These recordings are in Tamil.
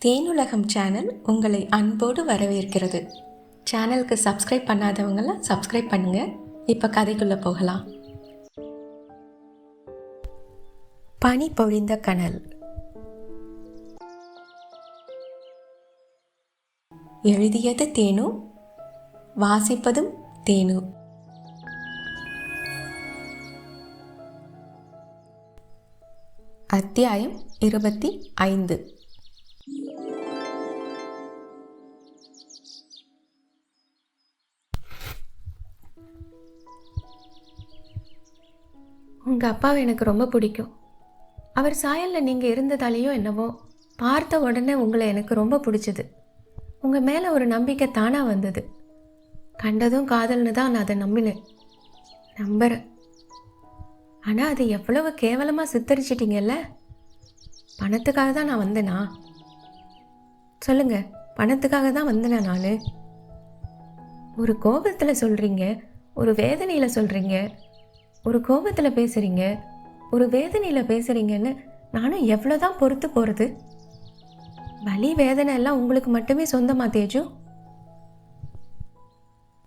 தேனுலகம் சேனல் உங்களை அன்போடு வரவேற்கிறது. சேனலுக்கு சப்ஸ்கிரைப் பண்ணாதவங்களாம் சப்ஸ்கிரைப் பண்ணுங்க. இப்போ கதைக்குள்ளே போகலாம். பனி பொழிந்த கனல். எழுதியது தேனு, வாசிப்பதும் தேனு. அத்தியாயம் 25. உங்கள் அப்பாவை எனக்கு ரொம்ப பிடிக்கும். அவர் சாயலில் நீங்கள் இருந்ததாலேயோ என்னவோ பார்த்த உடனே உங்களை எனக்கு ரொம்ப பிடிச்சது. உங்கள் மேலே ஒரு நம்பிக்கை தானாக வந்தது. கண்டதும் காதல்னு தான் நான் அதை நம்புகிறேன். ஆனால் அது எவ்வளவு கேவலமாக சித்தரிச்சிட்டிங்கல்ல. பணத்துக்காக தான் நான் வந்தேனா? சொல்லுங்கள், பணத்துக்காக தான் வந்தேனா நான்? ஒரு கோபத்தில் சொல்கிறீங்க, ஒரு வேதனையில் சொல்கிறீங்க, ஒரு கோபத்தில் பேசுகிறீங்க, ஒரு வேதனையில் பேசுகிறீங்கன்னு நானும் எவ்வளோதான் பொறுத்து போகிறது? வலி வேதனை எல்லாம் உங்களுக்கு மட்டுமே சொந்தமா தேஜு?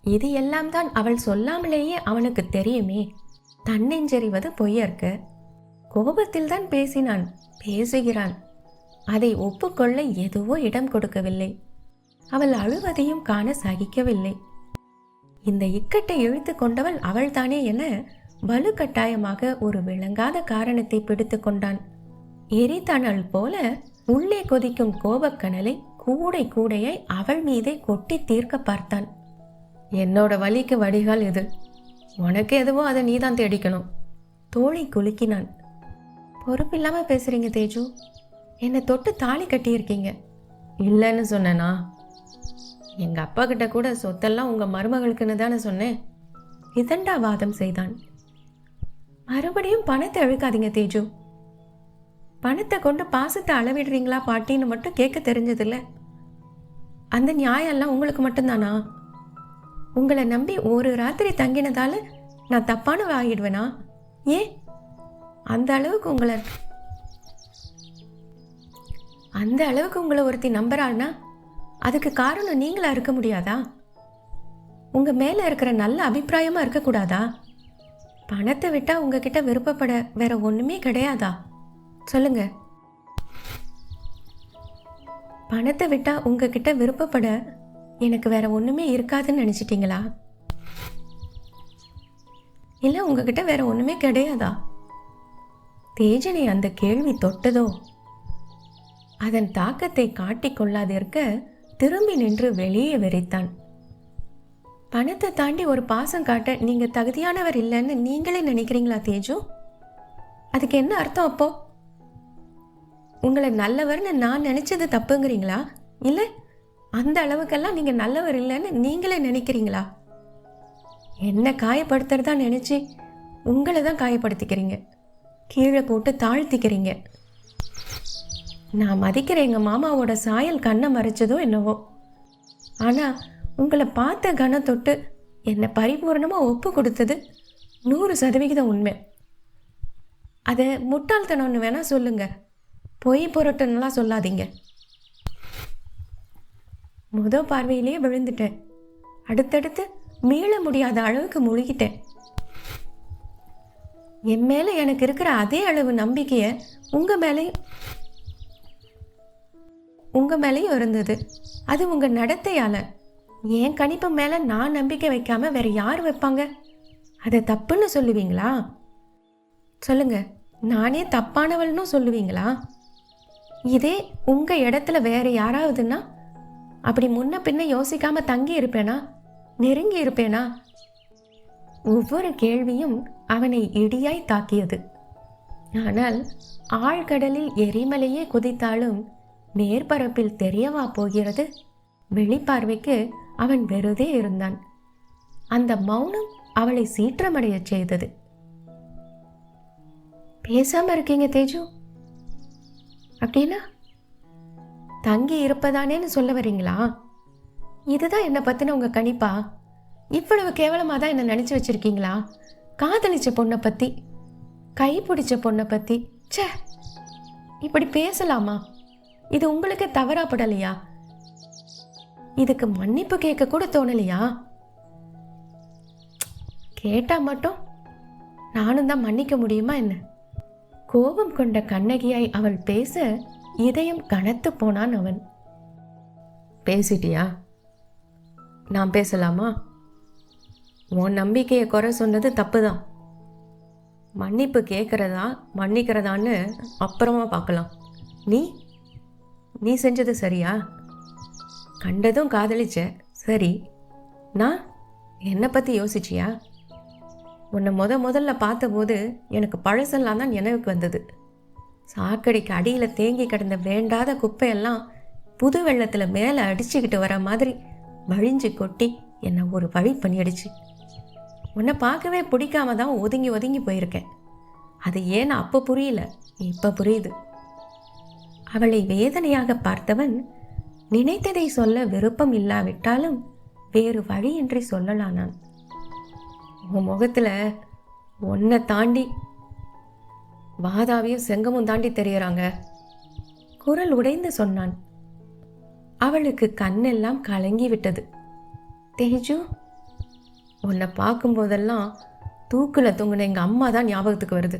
இது எல்லாம் தான் அவள் சொல்லாமலேயே அவனுக்கு தெரியுமே. தன்னெஞ்செறிவது பொய்யற்க. கோபத்தில் தான் பேசுகிறான். அதை ஒப்புக்கொள்ள எதுவோ இடம் கொடுக்கவில்லை. அவள் அழுவதையும் காண சகிக்கவில்லை. இந்த இக்கட்டை இழுத்து கொண்டவள் அவள்தானே என வலுக்கட்டாயமாக ஒரு விளங்காத காரணத்தை பிடித்து கொண்டான். எரித்தணல் போல உள்ளே கொதிக்கும் கோபக்கனலை கூடையை அவள் மீதே கொட்டி தீர்க்க பார்த்தான். என்னோட வலிக்கு வடிகால் இது. உனக்கு எதுவோ அதை நீதான் தேடிக்கணும். தோழி குலுக்கினான். பொறுப்பில்லாமல் பேசுறீங்க தேஜு. என்னை தொட்டு தாலி கட்டியிருக்கீங்க. இல்லைன்னு சொன்னேனா? எங்கள் அப்பா கிட்ட கூட சொத்தெல்லாம் உங்கள் மருமகளுக்குன்னு தானே சொன்னேன். இதண்டா வாதம் செய்தான். மறுபடியும் பணத்தை அழுக்காதீங்க தேஜு. பணத்தை கொண்டு பாசத்தை அளவிடுறீங்களா பாட்டின்னு மட்டும் கேட்க தெரிஞ்சதில்ல. அந்த நியாயம்லாம் உங்களுக்கு மட்டும்தானா? உங்களை நம்பி ஒரு ராத்திரி தங்கினதால நான் தப்பான ஆகிடுவேனா? ஏன் அந்த அளவுக்கு உங்களை ஒருத்தி நம்புறாள்னா அதுக்கு காரணம் நீங்களா இருக்க முடியாதா? உங்க மேல இருக்கிற நல்ல அபிப்பிராயமா இருக்கக்கூடாதா? பணத்தை விட்டா உங்ககிட்ட விருப்பப்பட வேற ஒண்ணுமே கிடையாதா? சொல்லுங்க. பணத்தை விட்டா உங்ககிட்ட விருப்பப்பட எனக்கு வேற ஒண்ணுமே இருக்காதுன்னு நினைச்சிட்டீங்களா? இல்ல உங்ககிட்ட வேற ஒண்ணுமே கிடையாதா? தேஜனை அந்த கேள்வி தொட்டதோ அதன் தாக்கத்தை காட்டிக் கொள்ளாதிருக்க திரும்பி நின்று வெளியே வெறித்தான். பணத்தை தாண்டி ஒரு பாசம் காட்ட நீங்க தகுதியானவர் இல்லைன்னு நீங்களே நினைக்கிறீங்களா தேஜு? அதுக்கு என்ன அர்த்தம்? அப்போ உங்களை நல்லவர்னு நான் நினைச்சது தப்புங்கிறீங்களா? இல்லை அந்த அளவுக்கெல்லாம் நீங்க நல்லவர் இல்லைன்னு நீங்களே நினைக்கிறீங்களா? என்ன காயப்படுத்துறதா நினைச்சு உங்களை தான் காயப்படுத்திக்கிறீங்க, கீழே போட்டு தாழ்த்திக்கிறீங்க. நான் மதிக்கிற எங்க மாமாவோட சாயல் கண்ணை மறைச்சதோ என்னவோ, ஆனா உங்களை பார்த்த கணம் தொட்டு என்னை பரிபூர்ணமா ஒப்பு கொடுத்தது 100% உண்மை. அதை முட்டாள்தனம்னு வேணா சொல்லுங்க, பொய் பொருட்டுன்னெலாம் சொல்லாதீங்க. பார்வையிலேயே விழுந்துட்டேன். அடுத்தடுத்து மீள முடியாத அளவுக்கு முழுகிட்டேன். என் மேல எனக்கு இருக்கிற அதே அளவு நம்பிக்கைய உங்க மேலேயும் இருந்தது. அது உங்க நடத்தையால. என் கணிப்பு மேல நான் நம்பிக்கை வைக்காம வேற யார் வைப்பாங்க? அதை தப்புன்னு சொல்லுவீங்களா? சொல்லுங்க, நானே தப்பானவள்னு சொல்லுவீங்களா? இதே உங்க இடத்துல வேற யாராவதுன்னா அப்படி முன்ன பின்ன யோசிக்காம தங்கி இருப்பேனா, நெருங்கி இருப்பேனா? ஒவ்வொரு கேள்வியும் அவனை இடியாய் தாக்கியது. ஆனால் ஆழ்கடலில் எரிமலையே குதித்தாலும் மேற்பரப்பில் தெரியவா போகிறது? வெளிப்பார்வைக்கு அவன் வெறுதே இருந்தான். அந்த மௌனம் அவளை சீற்றமடைய செய்தது. பேசாம இருக்கீங்க தேஜு? அப்படின்னா தங்கி இருப்பதானேன்னு சொல்ல வரீங்களா? இதுதான் என்னை பத்தின உங்க கணிப்பா? இவ்வளவு கேவலமாக தான் என்ன நினச்சி வச்சிருக்கீங்களா? காதலிச்ச பொண்ணை பற்றி, கை பிடிச்ச பொண்ணை பற்றி, ச்சே, இப்படி பேசலாமா? இது உங்களுக்கு தவறாப்படலையா? இதுக்கு மன்னிப்பு கேட்க கூட தோணலையா? கேட்டா மட்டும் நானும் தான் மன்னிக்க முடியுமா என்ன? கோபம் கொண்ட கண்ணகியாய் அவள் பேச இதயம் கனத்து போனான் அவன். பேசிட்டியா? நான் பேசலாமா? உன் நம்பிக்கையை குறை சொன்னது தப்பு தான். மன்னிப்பு கேட்குறதா மன்னிக்கிறதான்னு அப்புறமா பார்க்கலாம். நீ செஞ்சது சரியா? கண்டதும் காதலிச்ச, சரி. நான் என்னை பற்றி யோசிச்சியா? உன்னை முதல்ல பார்த்தபோது எனக்கு பழசெல்லாம் தான் நினைவுக்கு வந்தது. சாக்கடைக்கு அடியில் தேங்கி கிடந்த வேண்டாத குப்பையெல்லாம் புது வெள்ளத்தில் மேலே அடிச்சுக்கிட்டு வர மாதிரி வழிஞ்சு கொட்டி என்னை ஒரு வழி பண்ணிடுச்சு. உன்னை பார்க்கவே பிடிக்காம தான் ஒதுங்கி ஒதுங்கி போயிருக்கேன். அது ஏன்னு அப்போ புரியல, இப்போ புரியுது. அவளை வேதனையாக பார்த்தவன் நினைத்ததை சொல்ல விருப்பம் இல்லாவிட்டாலும் வேறு வழியின்றி சொல்லலானான். உன் முகத்தில் உன்னை தாண்டி வாதாவியும் செங்கமும் தாண்டி தெரியறாங்க. குரல் உடைந்து சொன்னான். அவளுக்கு கண்ணெல்லாம் கலங்கி விட்டது. தேஜு, உன்னை பார்க்கும்போதெல்லாம் தூக்கில் தொங்கின எங்கள் அம்மா தான் ஞாபகத்துக்கு வருது.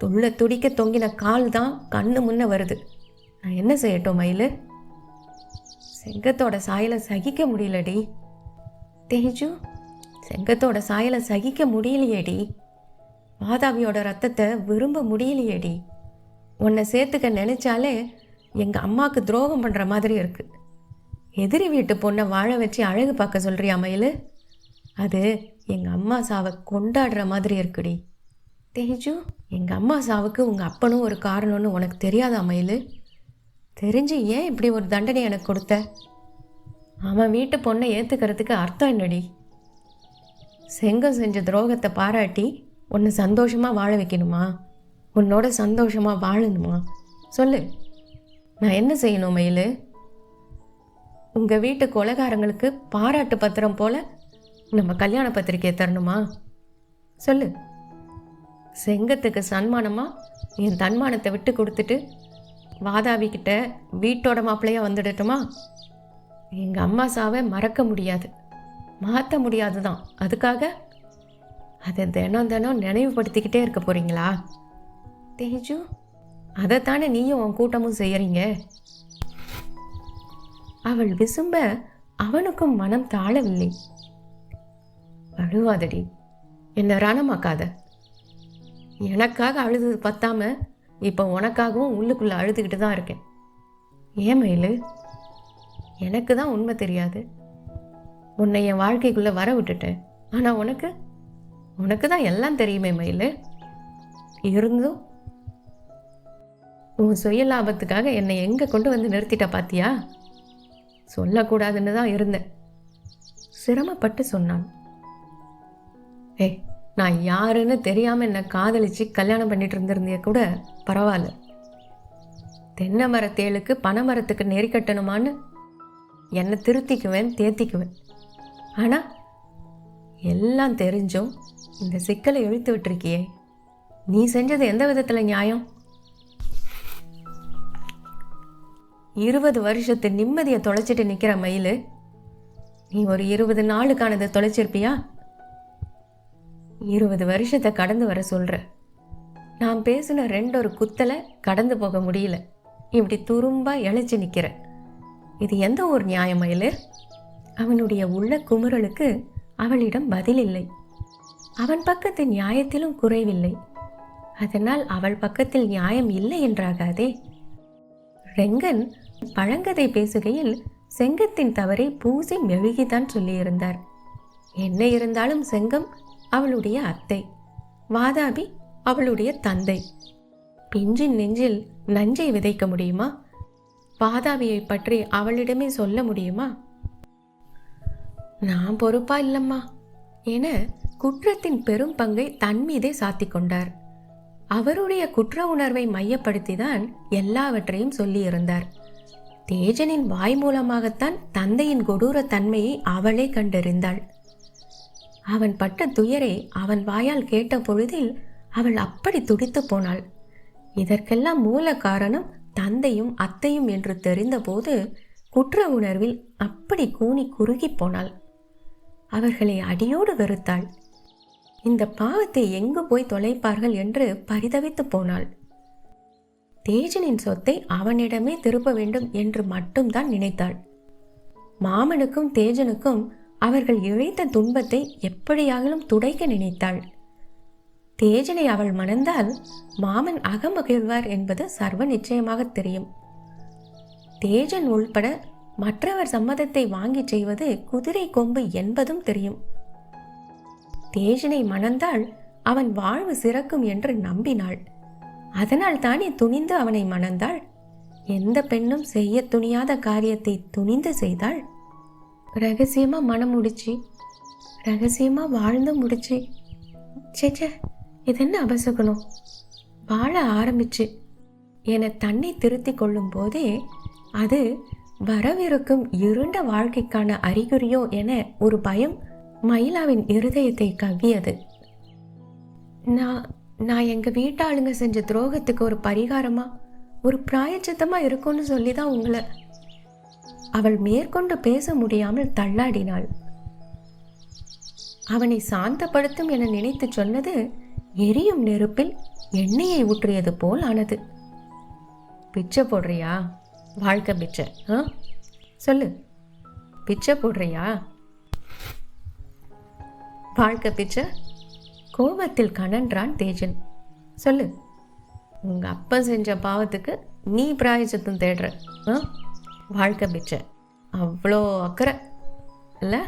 துள்ள துடிக்க தொங்கின கால் தான் கண்ணு முன்ன வருது. நான் என்ன செய்யட்டும் மயிலு? செங்கத்தோட சாயலை சகிக்க முடியலடி. தேஜு, செங்கத்தோட சாயலை சகிக்க முடியலையேடி. மாதாவியோட ரத்தத்தை விரும்ப முடியலையேடி. உன்னை சேர்த்துக்க நினைச்சாலே எங்கள் அம்மாவுக்கு துரோகம் பண்ணுற மாதிரி இருக்கு. எதிரி வீட்டு பொண்ணை வாழ வச்சு அழகு பார்க்க சொல்கிறியா மயிலு? அது எங்கள் அம்மா சாவை கொண்டாடுற மாதிரி இருக்குடி. தேஜு, எங்கள் அம்மா சாவுக்கு உங்கள் அப்பனும் ஒரு காரணம்னு உனக்கு தெரியாதா மயிலு? தெரிஞ்சு ஏன் இப்படி ஒரு தண்டனை எனக்கு கொடுத்த? அவன் வீட்டு பொண்ணை ஏற்றுக்கிறதுக்கு அர்த்தம் என்னடி? செங்கம் செஞ்ச துரோகத்தை பாராட்டி உன்னை சந்தோஷமாக வாழ வைக்கணுமா? உன்னோட சந்தோஷமாக வாழணுமா? சொல்லு, நான் என்ன செய்யணும் மயிலு? உங்கள் வீட்டு கொலைகாரங்களுக்கு பாராட்டு பத்திரம் போல் நம்ம கல்யாண பத்திரிக்கையை தரணுமா? சொல்லு. செங்கத்துக்கு சன்மானமாக என் தன்மானத்தை விட்டு கொடுத்துட்டு வாதாவிக்கிட்ட வீட்டோட மாப்பிள்ளையாக வந்துடட்டுமா? எங்கள் அம்மா சாவை மறக்க முடியாது, மாற்ற முடியாது தான். அதுக்காக அதை தினம் தினம் நினைவுபடுத்திக்கிட்டே இருக்க போகிறீங்களா? தேஜு, அதைத்தானே நீயும் உன் கூட்டமும் செய்கிறீங்க. அவள் விசும்ப அவனுக்கும் மனம் தாழவில்லை. அழுவாதடி, என்னை ரணமாக்காத. எனக்காக அழுது பத்தாம இப்போ உனக்காகவும் உள்ளுக்குள்ளே அழுதுகிட்டு தான் இருக்கேன். ஏன் மயிலு? எனக்கு தான் உண்மை தெரியாது. உன்னை என் வாழ்க்கைக்குள்ளே வர விட்டுட்டேன். ஆனால் உனக்கு தான் எல்லாம் தெரியுமே மயிலு. இருந்தும் உன் சுய லாபத்துக்காக என்னை எங்கே கொண்டு வந்து நிறுத்திட்ட பாத்தியா? சொல்லக்கூடாதுன்னு தான் இருந்தேன். சிரமப்பட்டு சொன்னான். நான் யாருன்னு தெரியாமல் என்னை காதலிச்சு கல்யாணம் பண்ணிட்டு இருந்திருந்தே கூட பரவாயில்ல. தென்னை மரத்தேளுக்கு பனைமரத்துக்கு நெறி கட்டணுமான்னு என்னை திருத்திக்குவேன், தேத்திக்குவேன். ஆனால் எல்லாம் தெரிஞ்சும் இந்த சிக்கலை இழுத்து விட்டுருக்கியே. நீ செஞ்சது எந்த விதத்தில் நியாயம்? 20 வருஷத்து நிம்மதியை தொலைச்சிட்டு நிற்கிற மயிலு, நீ ஒரு 20 நாளுக்கானதை தொலைச்சிருப்பியா? 20 வருஷத்தை கடந்து வர சொல்கிற. நான் பேசின 2 குத்தலை கடந்து போக முடியல. இப்படி துரும்பா இழைச்சி நிற்கிற. இது எந்த ஒரு நியாயம் மயிலு? அவனுடைய உள்ள குமுறலுக்கு அவளிடம் பதில் இல்லை. அவன் பக்கத்து நியாயத்திலும் குறைவில்லை. அதனால் அவள் பக்கத்தில் நியாயம் இல்லை என்றாகாதே. ரெங்கன் பழங்கதை பேசுகையில் செங்கத்தின் தவறை பூசி மெழுகிதான் சொல்லியிருந்தார். என்ன இருந்தாலும் செங்கம் அவளுடைய அத்தை, வாதாபி அவளுடைய தந்தை. பிஞ்சின் நெஞ்சில் நஞ்சை விதைக்க முடியுமா? வாதாபியை பற்றி அவளிடமே சொல்ல முடியுமா? நான் பொறுப்பா இல்லம்மா என குற்றத்தின் பெரும் பங்கை தன் மீதே சாத்தி கொண்டார். அவருடைய குற்ற உணர்வை மையப்படுத்திதான் எல்லாவற்றையும் சொல்லியிருந்தார். தேஜனின் வாய் மூலமாகத்தான் தந்தையின் கொடூர தன்மையை அவளே கண்டறிந்தாள். அவன் பட்ட துயரை அவன் வாயால் கேட்ட பொழுதில் அவள் அப்படி துடித்து போனாள். இதற்கெல்லாம் மூல காரணம் தந்தையும் அத்தையும் என்று தெரிந்தபோது குற்ற உணர்வில் அப்படி கூனி குறுகி போனாள். அவர்களை அடியோடு வெறுத்தாள். இந்த பாவத்தை எங்கு போய் தொலைப்பார்கள் என்று பரிதவித்து போனாள். தேஜனின் சொத்தை அவனிடமே திருப்ப வேண்டும் என்று மட்டும்தான் நினைத்தாள். மாமனுக்கும் தேஜனுக்கும் அவர்கள் இழைத்த துன்பத்தை எப்படியாகிலும் துடைக்க நினைத்தாள். தேஜனை அவள் மணந்தால் மாமன் அகமகிழ்வார் என்பது சர்வ நிச்சயமாக தெரியும். தேஜன் உள்பட மற்றவர் சம்மதத்தை வாங்கி செய்வது குதிரை கொம்பு என்பதும் தெரியும். தேஜனை மணந்தால் அவன் வாழ்வு சிறக்கும் என்று நம்பினாள். அதனால் தானே துணிந்து அவனை மணந்தாள். எந்த பெண்ணும் செய்ய துணியாத காரியத்தை துணிந்து செய்தாள். ரகசியமா மனம் முடிச்சு, ரகசியமா வாழ்ந்து முடிச்சு. சேச்சே, இதென்ன அபசகுணம். வாழ ஆரம்பிச்சு என தன்னை திருத்தி கொள்ளும் போதே அது வரவிருக்கும் இருண்ட வாழ்க்கைக்கான அறிகுறியோ என ஒரு பயம் மயிலாவின் இருதயத்தை கவ்வியது. நான் எங்க வீட்டாளுங்க செஞ்ச துரோகத்துக்கு ஒரு பரிகாரமா, ஒரு பிராயச்சித்தமா இருக்கும்னு சொல்லிதான் உங்களை. அவள் மேற்கொண்டு பேச முடியாமல் தள்ளாடினாள். அவனை சாந்தப்படுத்தும் என நினைத்து சொன்னது எரியும் நெருப்பில் எண்ணெயை ஊற்றியது போல் ஆனது. பிச்சை போடுறியா? வாழ்க்கை பிச்சை. சொல்லு, பிச்சை போடுறியா? வாழ்க்கை பிச்சை. கோபத்தில் கனன்றான் தேஜன். சொல்லு, உங்க அப்பா செஞ்ச பாவத்துக்கு நீ பிராயச்சித்தம் தேடுற. வாழ்க்கை பிச்சை. அவ்வளோ அக்கறை இல்லை?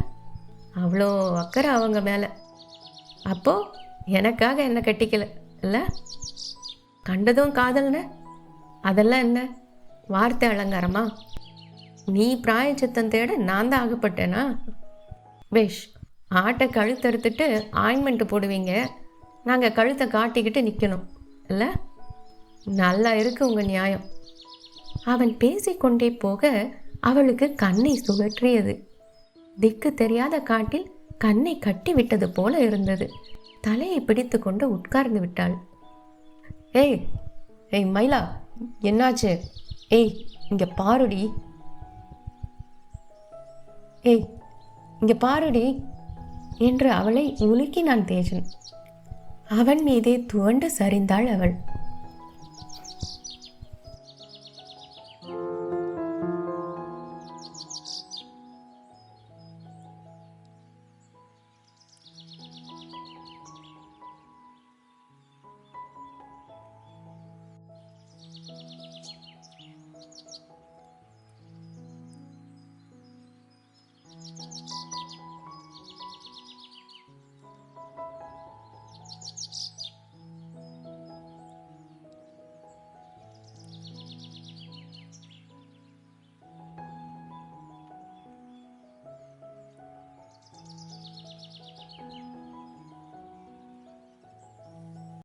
அவ்வளோ அக்கறை அவங்க மேலே. அப்போ எனக்காக என்ன கட்டிக்கல இல்லை? கண்டதும் காதல்ன அதெல்லாம் என்ன வார்த்தை அலங்காரமா? நீ பிராயச்சித்தம் தேட நான் தான் ஆகப்பட்டேனா? பேஷ், ஆட்டை கழுத்தறுத்துட்டு ஆயின்மெண்ட்டு போடுவீங்க, நாங்கள் கழுத்தை காட்டிக்கிட்டு நிற்கணும் இல்லை? நல்லா இருக்கு உங்கள் நியாயம். அவன் பேசிக்கொண்டே போக அவளுக்கு கண்ணை சுழற்றியது. திக்கு தெரியாத காட்டில் கண்ணை கட்டி விட்டது போல இருந்தது. தலையை பிடித்து கொண்டு உட்கார்ந்து விட்டாள். ஏய் ஏய் மயிலா, என்னாச்சு? ஏய் இங்க பாருடி, ஏய் இங்க பாருடி என்று அவளை உலுக்கினான் தேஜன். அவன் மீதே துவண்டு சரிந்தாள் அவள்.